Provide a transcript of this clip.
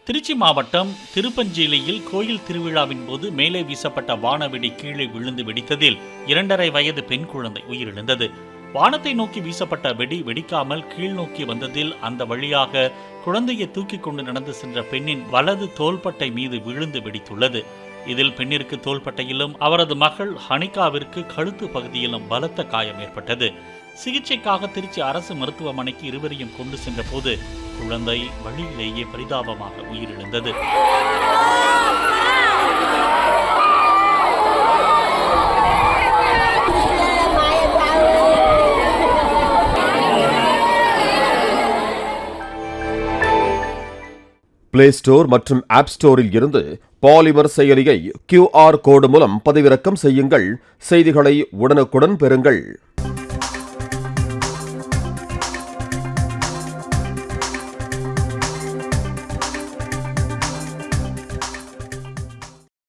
திருச்சி மாவட்டம் திருப்பஞ்சேலியில் கோயில் திருவிழாவின் போது மேலே வீசப்பட்ட வானவெடி கீழே விழுந்து வெடித்ததில் 2.5 வயது பெண் குழந்தை உயிரிழந்தது. வானத்தை நோக்கி வீசப்பட்ட வெடி வெடிக்காமல் கீழ் நோக்கி வந்ததில் அந்த வழியாக குழந்தையை தூக்கி கொண்டு நடந்து சென்ற பெண்ணின் வலது தோள்பட்டை மீது விழுந்து வெடித்துள்ளது. இதில் பெண்ணிற்கு தோள்பட்டையிலும் அவரது மகள் ஹனிகாவிற்கு கழுத்து பகுதியிலும் பலத்த காயம் ஏற்பட்டது. சிகிச்சைக்காக திருச்சி அரசு மருத்துவமனைக்கு இருவரையும் கொண்டு சென்ற போது குழந்தை வழியிலேயே பரிதாபமாக உயிரிழந்தது. பிளே ஸ்டோர் மற்றும் ஆப் ஸ்டோரில் இருந்து பாலிமர் செயலியை QR கோடு மூலம் பதிவிறக்கம் செய்யுங்கள். செய்திகளை உடனுக்குடன் பெறுங்கள்.